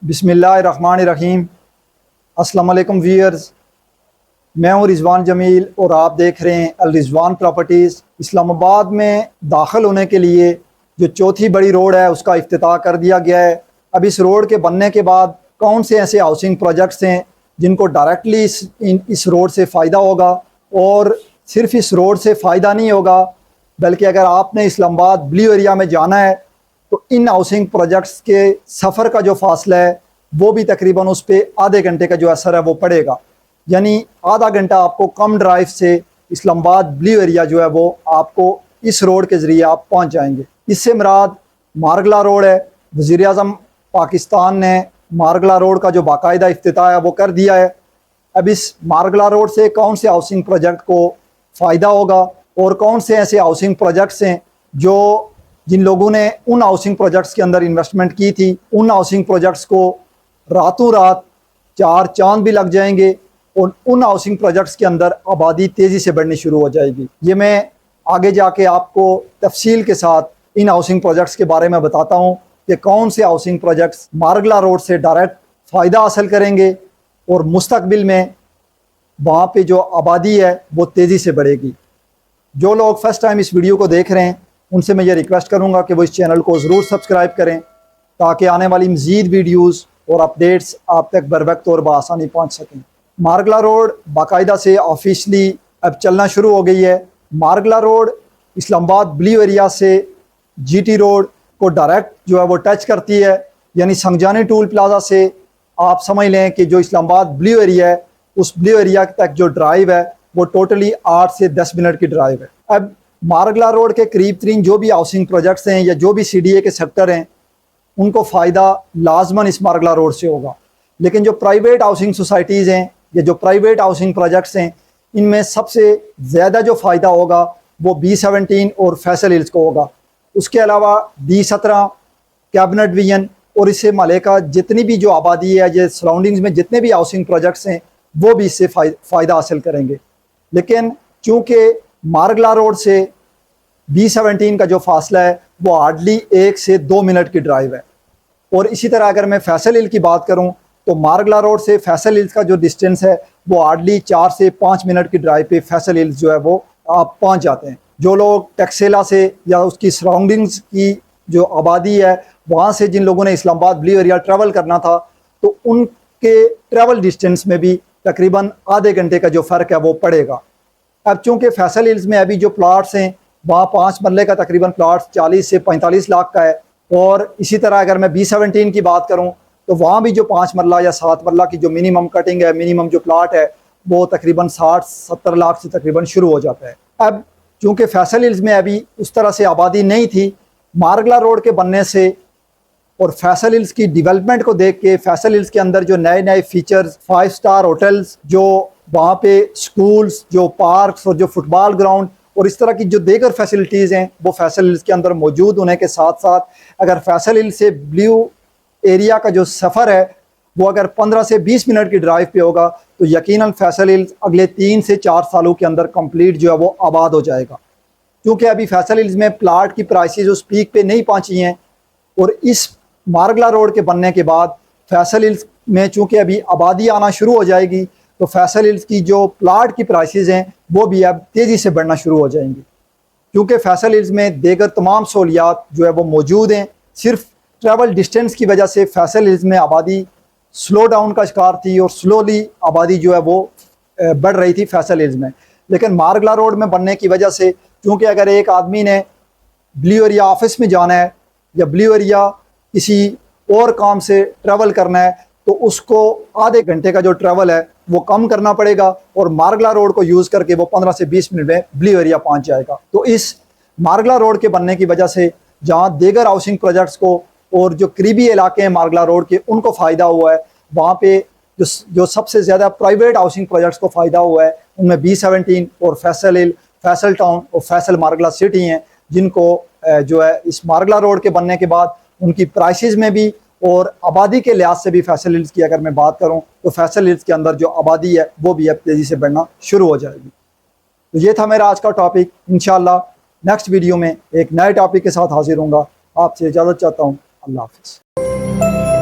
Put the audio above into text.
बिस्मिल्लाहिर्रहमानिर्रहीम। अस्सलाम वालेकुम व्यूअर्स, मैं हूँ रिजवान जमील और आप देख रहे हैं अल रिजवान प्रॉपर्टीज़। इस्लामाबाद में दाखिल होने के लिए जो चौथी बड़ी रोड है उसका इफ्तिताह कर दिया गया है। अब इस रोड के बनने के बाद कौन से ऐसे हाउसिंग प्रोजेक्ट्स हैं जिनको डायरेक्टली इस रोड से फ़ायदा होगा, और सिर्फ इस रोड से फ़ायदा नहीं होगा बल्कि अगर आपने इस्लामाबाद ब्लू एरिया में जाना है तो इन हाउसिंग प्रोजेक्ट्स के सफ़र का जो फासला है वो भी तकरीबन उस पर आधे घंटे का जो असर है वो पड़ेगा। यानी आधा घंटा आपको कम ड्राइव से इस्लामाबाद ब्लू एरिया जो है वो आपको इस रोड के ज़रिए आप पहुंच जाएंगे। इससे मुराद मारगला रोड है। वज़ीर-ए-आज़म पाकिस्तान ने मारगला रोड का जो बाकायदा इफ्तिताह है वो कर दिया है। अब इस मारगला रोड से कौन से हाउसिंग प्रोजेक्ट को फ़ायदा होगा और कौन से ऐसे हाउसिंग प्रोजेक्ट्स हैं जिन लोगों ने उन हाउसिंग प्रोजेक्ट्स के अंदर इन्वेस्टमेंट की थी, उन हाउसिंग प्रोजेक्ट्स को रातों रात चार चांद भी लग जाएंगे और उन हाउसिंग प्रोजेक्ट्स के अंदर आबादी तेज़ी से बढ़नी शुरू हो जाएगी। ये मैं आगे जाके आपको तफसील के साथ इन हाउसिंग प्रोजेक्ट्स के बारे में बताता हूँ कि कौन से हाउसिंग प्रोजेक्ट्स मारगला रोड से डायरेक्ट फ़ायदा हासिल करेंगे और मुस्तकबिल में वहाँ पे जो आबादी है वो तेज़ी से बढ़ेगी। जो लोग फर्स्ट टाइम इस वीडियो को देख रहे हैं उनसे मैं ये रिक्वेस्ट करूँगा कि वो इस चैनल को ज़रूर सब्सक्राइब करें ताकि आने वाली मज़ीद वीडियोज़ और अपडेट्स आप तक बर वक्त और बआसानी पहुँच सकें। मारगला रोड बाकायदा से ऑफिशियली अब चलना शुरू हो गई है। Margalla road Islamabad blue area से जीटी रोड को डायरेक्ट जो है वो टच करती है। यानी संगजानी टूल प्लाजा से आप समझ लें कि जो इस्लामाबाद ब्लू एरिया है उस ब्लू एरिया तक जो ड्राइव है वो टोटली 8 से 10 मिनट की ड्राइव है। अब मारगला रोड के करीब तरीन जो भी हाउसिंग प्रोजेक्ट्स हैं या जो भी CDA के सेक्टर हैं उनको फ़ायदा लाजमन इस मारगला रोड से होगा। लेकिन जो प्राइवेट हाउसिंग सोसाइटीज़ हैं या जो प्राइवेट हाउसिंग प्रोजेक्ट्स हैं इनमें सबसे ज़्यादा जो फ़ायदा होगा वो B17 और फैसल हिल्स को होगा। उसके अलावा D17 कैबिनेट डिवीजन और इससे मालेका जितनी भी जो आबादी है या सराउंडिंग्स में जितने भी हाउसिंग प्रोजेक्ट्स हैं वो भी इससे फ़ायदा हासिल करेंगे। लेकिन चूँकि मारगला रोड से B17 का जो फासला है वो हार्डली 1 से 2 मिनट की ड्राइव है। और इसी तरह अगर मैं फैसल हिल की बात करूं तो मारगला रोड से फैसल हिल्स का जो डिस्टेंस है वो हार्डली 4 से 5 मिनट की ड्राइव पे फैसल हिल्स जो है वो आप पहुंच जाते हैं। जो लोग टक्सेला से या उसकी सराउंडिंग्स की जो आबादी है वहाँ से जिन लोगों ने इस्लामाबाद ब्लू एरिया ट्रैवल करना था तो उनके ट्रैवल डिस्टेंस में भी तकरीबन आधे घंटे का जो फ़र्क है वो पड़ेगा। अब चूँकि फैसल हिल्स में अभी जो प्लाट्स हैं वहाँ 5 मरले का तकरीबन प्लाट 40 से 45 लाख का है। और इसी तरह अगर मैं B17 की बात करूँ तो वहाँ भी जो 5 मरला या 7 मरला की जो मिनिमम कटिंग है, मिनिमम जो प्लाट है वो तकरीबन 60-70 लाख से तकरीबन शुरू हो जाता है। अब चूँकि फैसल हिल्स में अभी उस तरह से आबादी नहीं थी, मारगला रोड के बनने से और फैसल हिल्स की डेवलपमेंट को देख के फैसल हिल्स के अंदर जो नए नए फीचर्स, 5 स्टार होटल्स, जो वहाँ पे स्कूल्स, जो पार्क्स और जो फुटबॉल ग्राउंड और इस तरह की जो दीगर फैसिलिटीज़ हैं वो फैसल हिल्स के अंदर मौजूद होने के साथ साथ अगर फैसल हिल्स से ब्लू एरिया का जो सफ़र है वो अगर 15 से 20 मिनट की ड्राइव पे होगा तो यकीनन फैसल हिल्स अगले 3 से 4 सालों के अंदर कंप्लीट जो है वो आबाद हो जाएगा। क्योंकि अभी फैसल हिल्स में प्लाट की प्राइसेस उस पीक पे नहीं पहुँची हैं और इस मारगला रोड के बनने के बाद फैसल हिल्स में चूँकि अभी आबादी आना शुरू हो जाएगी तो फैसल हिल्स की जो प्लाट की प्राइसेस हैं वो भी अब तेज़ी से बढ़ना शुरू हो जाएंगी। क्योंकि फैसल हिल्स में दीगर तमाम सहूलियात जो है वो मौजूद हैं। सिर्फ ट्रैवल डिस्टेंस की वजह से फैसल हिल्स में आबादी स्लो डाउन का शिकार थी और स्लोली आबादी जो है वो बढ़ रही थी फैसल हिल्स में। लेकिन मारगला रोड में बनने की वजह से क्योंकि अगर एक आदमी ने ब्लू एरिया ऑफिस में जाना है या ब्लू एरिया किसी और काम से ट्रैवल करना है तो उसको आधे घंटे का जो ट्रैवल है वो कम करना पड़ेगा और मारगला रोड को यूज़ करके वो 15 से 20 मिनट में ब्लू एरिया पहुंच जाएगा। तो इस मारगला रोड के बनने की वजह से जहां दीगर हाउसिंग प्रोजेक्ट्स को और जो करीबी इलाके हैं मारगला रोड के उनको फ़ायदा हुआ है, वहाँ पे जो सबसे ज़्यादा प्राइवेट हाउसिंग प्रोजेक्ट्स को फ़ायदा हुआ है उनमें B17 और फैसल हिल, फैसल टाउन और फैसल मारगला सिटी हैं जिनको जो है इस मारगला रोड के बनने के बाद उनकी प्राइसेस में भी और आबादी के लिहाज से भी फैसल हिल्स की अगर मैं बात करूं तो फैसल हिल्स के अंदर जो आबादी है वो भी अब तेज़ी से बढ़ना शुरू हो जाएगी। तो ये था मेरा आज का टॉपिक। इंशाल्लाह नेक्स्ट वीडियो में एक नए टॉपिक के साथ हाजिर होऊंगा। आपसे इजाज़त चाहता हूँ। अल्लाह हाफ़िज़।